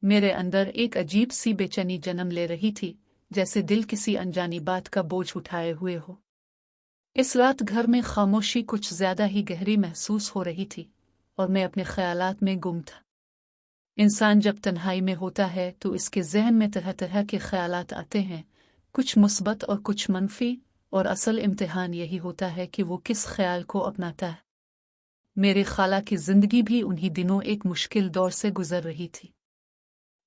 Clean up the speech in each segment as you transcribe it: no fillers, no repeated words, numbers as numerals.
मेरे अंदर एक अजीब सी बेचैनी जन्म ले रही थी, जैसे दिल किसी अनजानी बात का बोझ उठाए हुए हो। इस रात घर में खामोशी कुछ ज्यादा ही गहरी महसूस हो रही थी और मैं अपने ख्यालात में गुम था। इंसान जब तन्हाई में होता है तो इसके जहन में तरह तरह के ख्यालात आते हैं, कुछ मुस्बत और कुछ मनफी, और असल इम्तिहान यही होता है कि वो किस ख्याल को अपनाता है। मेरी खाला की जिंदगी भी उन्हीं दिनों एक मुश्किल दौर से गुजर रही थी।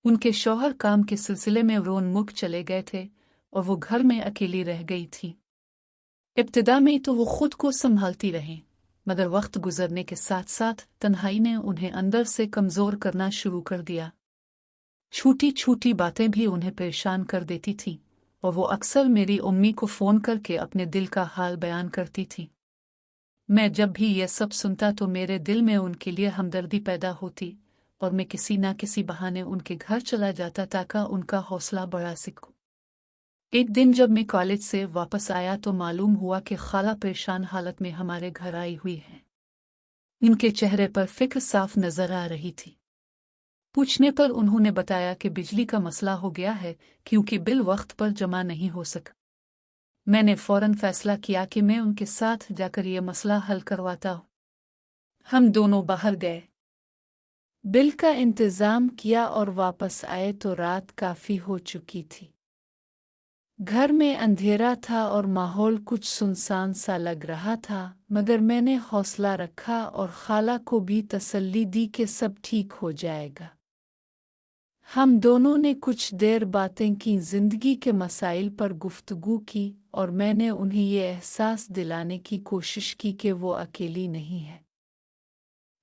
उनके शौहर काम के सिलसिले में रोनमुख चले गए थे और वो घर में अकेली रह गई थी। इब्तिदा में तो वो खुद को संभालती रहीं, मगर वक्त गुजरने के साथ साथ तन्हाई ने उन्हें अंदर से कमजोर करना शुरू कर दिया। छोटी छोटी बातें भी उन्हें परेशान कर देती थीं और वो अक्सर मेरी उम्मी को फ़ोन करके अपने दिल का हाल बयान करती थी। मैं जब भी ये सब सुनता तो मेरे दिल में उनके लिए हमदर्दी पैदा होती और मैं किसी ना किसी बहाने उनके घर चला जाता ताकि उनका हौसला बढ़ा सकूं। एक दिन जब मैं कॉलेज से वापस आया तो मालूम हुआ कि खाला परेशान हालत में हमारे घर आई हुई हैं। उनके चेहरे पर फिक्र साफ नजर आ रही थी। पूछने पर उन्होंने बताया कि बिजली का मसला हो गया है क्योंकि बिल वक्त पर जमा नहीं हो सका। मैंने फौरन फैसला किया कि मैं उनके साथ जाकर ये मसला हल करवाता हूँ। हम दोनों बाहर गए, बिल का इंतजाम किया और वापस आए तो रात काफी हो चुकी थी। घर में अंधेरा था और माहौल कुछ सुनसान सा लग रहा था, मगर मैंने हौसला रखा और खाला को भी तसल्ली दी कि सब ठीक हो जाएगा। हम दोनों ने कुछ देर बातें की, जिंदगी के मसाइल पर गुफ्तगू की और मैंने उन्हें ये एहसास दिलाने की कोशिश की कि वो अकेली नहीं है।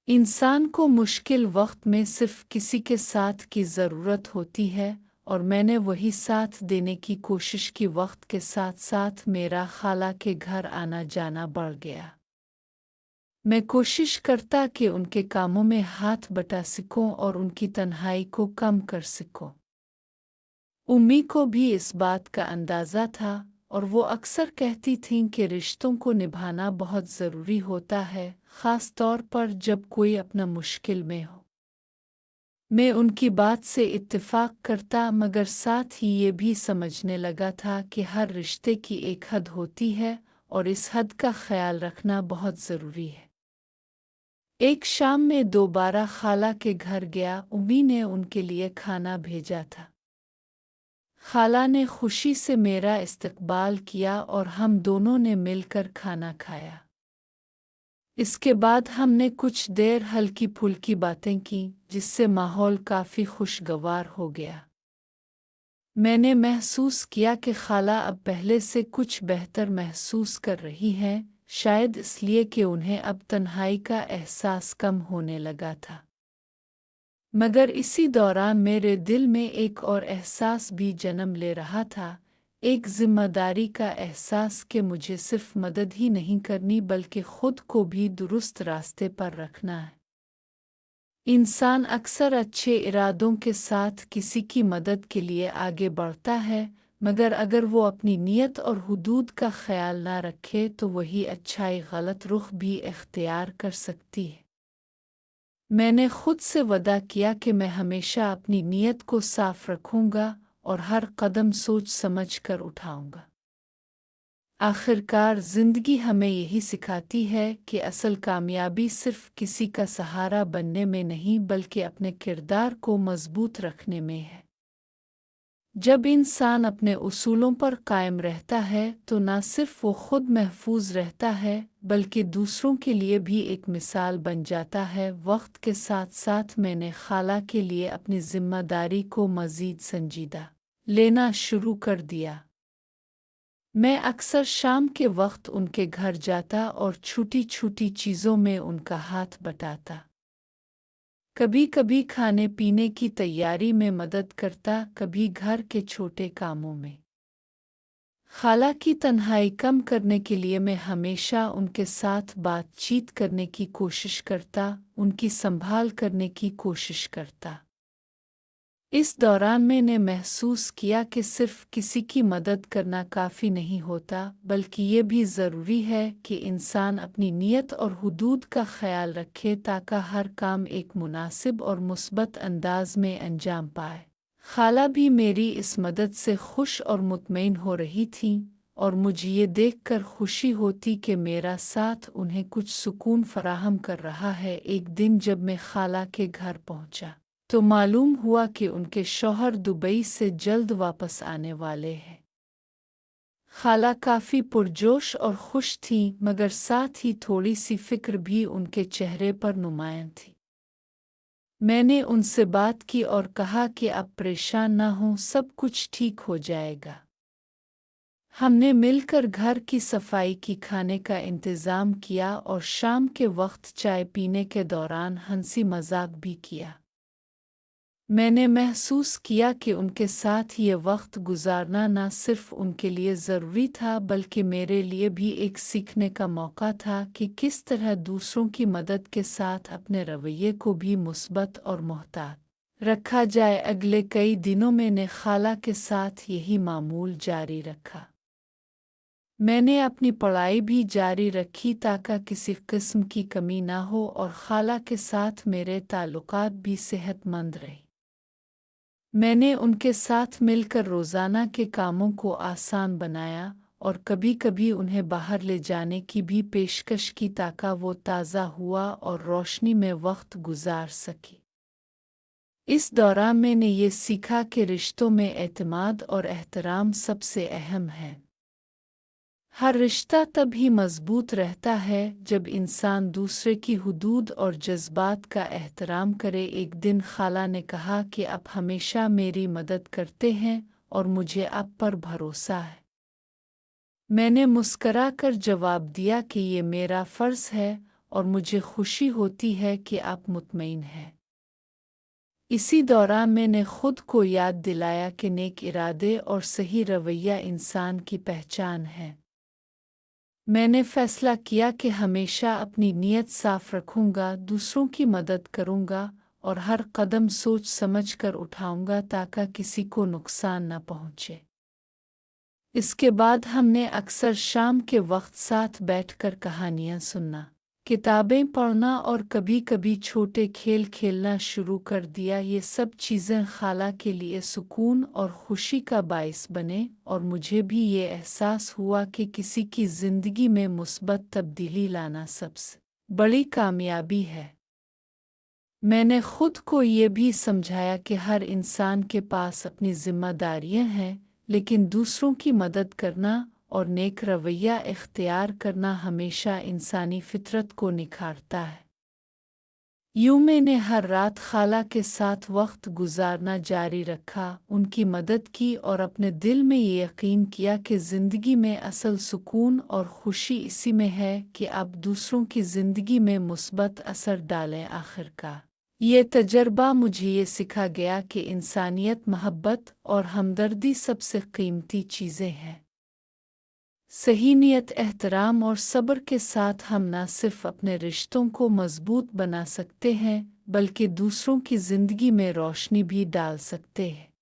इंसान को मुश्किल वक्त में सिर्फ किसी के साथ की ज़रूरत होती है और मैंने वही साथ देने की कोशिश की। वक्त के साथ साथ मेरा खाला के घर आना जाना बढ़ गया। मैं कोशिश करता कि उनके कामों में हाथ बटा सकूं और उनकी तन्हाई को कम कर सकूं। उम्मी को भी इस बात का अंदाज़ा था और वो अक्सर कहती थीं कि रिश्तों को निभाना बहुत ज़रूरी होता है, ख़ास तौर पर जब कोई अपना मुश्किल में हो। मैं उनकी बात से इत्तेफाक करता, मगर साथ ही ये भी समझने लगा था कि हर रिश्ते की एक हद होती है और इस हद का ख्याल रखना बहुत ज़रूरी है। एक शाम में दोबारा खाला के घर गया। उम्मी ने उनके लिए खाना भेजा था। खाला ने खुशी से मेरा इस्तकबाल किया और हम दोनों ने मिलकर खाना खाया। इसके बाद हमने कुछ देर हल्की फुल्की बातें की, जिससे माहौल काफ़ी खुशगवार हो गया। मैंने महसूस किया कि खाला अब पहले से कुछ बेहतर महसूस कर रही हैं, शायद इसलिए कि उन्हें अब तन्हाई का एहसास कम होने लगा था। मगर इसी दौरान मेरे दिल में एक और एहसास भी जन्म ले रहा था, एक जिम्मेदारी का एहसास कि मुझे सिर्फ मदद ही नहीं करनी बल्कि खुद को भी दुरुस्त रास्ते पर रखना है। इंसान अक्सर अच्छे इरादों के साथ किसी की मदद के लिए आगे बढ़ता है, मगर अगर वो अपनी नीयत और हुदूद का ख्याल ना रखे तो वही अच्छाई गलत रुख भी इख्तियार कर सकती है। मैंने खुद से वदा किया कि मैं हमेशा अपनी नीयत को साफ रखूंगा और हर कदम सोच समझ कर उठाऊंगा। आखिरकार ज़िंदगी हमें यही सिखाती है कि असल कामयाबी सिर्फ किसी का सहारा बनने में नहीं बल्कि अपने किरदार को मजबूत रखने में है। जब इंसान अपने उसूलों पर कायम रहता है तो न सिर्फ वो खुद महफूज रहता है बल्कि दूसरों के लिए भी एक मिसाल बन जाता है। वक्त के साथ साथ मैंने खाला के लिए अपनी जिम्मेदारी को मज़ीद संजीदा लेना शुरू कर दिया। मैं अक्सर शाम के वक्त उनके घर जाता और छोटी छोटी चीज़ों में उनका हाथ बटाता। कभी कभी खाने पीने की तैयारी में मदद करता, कभी घर के छोटे कामों में। खाला की तन्हाई कम करने के लिए मैं हमेशा उनके साथ बातचीत करने की कोशिश करता, उनकी संभाल करने की कोशिश करता। इस दौरान मैंने महसूस किया कि सिर्फ किसी की मदद करना काफ़ी नहीं होता, बल्कि ये भी ज़रूरी है कि इंसान अपनी नीयत और हुदूद का ख्याल रखे ताकि हर काम एक मुनासिब और मुस्बत अंदाज में अंजाम पाए। खाला भी मेरी इस मदद से खुश और मुतमईन हो रही थीं, और मुझे ये देखकर खुशी होती कि मेरा साथ उन्हें कुछ सुकून फराहम कर रहा है। एक दिन जब मैं खाला के घर पहुंचा तो मालूम हुआ कि उनके शौहर दुबई से जल्द वापस आने वाले हैं। खाला काफ़ी पुरजोश और खुश थीं, मगर साथ ही थोड़ी सी फिक्र भी उनके चेहरे पर नुमायां थी। मैंने उनसे बात की और कहा कि आप परेशान ना हों, सब कुछ ठीक हो जाएगा। हमने मिलकर घर की सफाई की, खाने का इंतज़ाम किया और शाम के वक्त चाय पीने के दौरान हंसी मजाक भी किया। मैंने महसूस किया कि उनके साथ ये वक्त गुजारना न सिर्फ उनके लिए ज़रूरी था, बल्कि मेरे लिए भी एक सीखने का मौका था कि किस तरह दूसरों की मदद के साथ अपने रवैये को भी मुस्बत और मोहतात रखा जाए। अगले कई दिनों में मैंने खाला के साथ यही मामूल जारी रखा। मैंने अपनी पढ़ाई भी जारी रखी ताकि किसी किस्म की कमी ना हो और खाला के साथ मेरे ताल्लुकात भी सेहतमंद रहे। मैंने उनके साथ मिलकर रोज़ाना के कामों को आसान बनाया और कभी-कभी उन्हें बाहर ले जाने की भी पेशकश की ताकि वो ताज़ा हुआ और रोशनी में वक्त गुजार सके। इस दौरान मैंने ये सीखा कि रिश्तों में एतमाद और एहतराम सबसे अहम है। हर रिश्ता तभी मजबूत रहता है जब इंसान दूसरे की हुदूद और जज्बात का एहतराम करे। एक दिन खाला ने कहा कि आप हमेशा मेरी मदद करते हैं और मुझे आप पर भरोसा है। मैंने मुस्कराकर जवाब दिया कि ये मेरा फ़र्ज़ है और मुझे खुशी होती है कि आप मुतमईन हैं। इसी दौरान मैंने खुद को याद दिलाया कि नेक इरादे और सही रवैया इंसान की पहचान है। मैंने फैसला किया कि हमेशा अपनी नीयत साफ रखूंगा, दूसरों की मदद करूंगा और हर कदम सोच समझ कर उठाऊंगा ताकि किसी को नुकसान न पहुंचे। इसके बाद हमने अक्सर शाम के वक्त साथ बैठकर कहानियां सुनना, किताबें पढ़ना और कभी-कभी छोटे खेल खेलना शुरू कर दिया। ये सब चीज़ें खाला के लिए सुकून और खुशी का बाइस बने और मुझे भी ये एहसास हुआ कि किसी की ज़िंदगी में मुस्बत तब्दीली लाना सबसे बड़ी कामयाबी है। मैंने खुद को ये भी समझाया कि हर इंसान के पास अपनी जिम्मेदारियां हैं, लेकिन दूसरों की मदद करना और नेक रवैया इख्तियार करना हमेशा इंसानी फितरत को निखारता है। यूं मैंने हर रात खाला के साथ वक्त गुजारना जारी रखा, उनकी मदद की और अपने दिल में ये यकीन किया कि ज़िंदगी में असल सुकून और खुशी इसी में है कि आप दूसरों की ज़िंदगी में मुस्बत असर डालें। आखिरकार ये तजर्बा मुझे ये सिखा गया कि इंसानियत, मोहब्बत और हमदर्दी सबसे कीमती चीज़ें हैं। सही नीयत, एहतराम और सब्र के साथ हम न सिर्फ अपने रिश्तों को मजबूत बना सकते हैं, बल्कि दूसरों की ज़िंदगी में रोशनी भी डाल सकते हैं।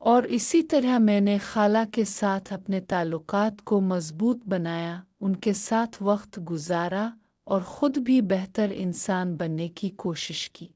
और इसी तरह मैंने खाला के साथ अपने ताल्लुकात को मजबूत बनाया, उनके साथ वक्त गुजारा और ख़ुद भी बेहतर इंसान बनने की कोशिश की।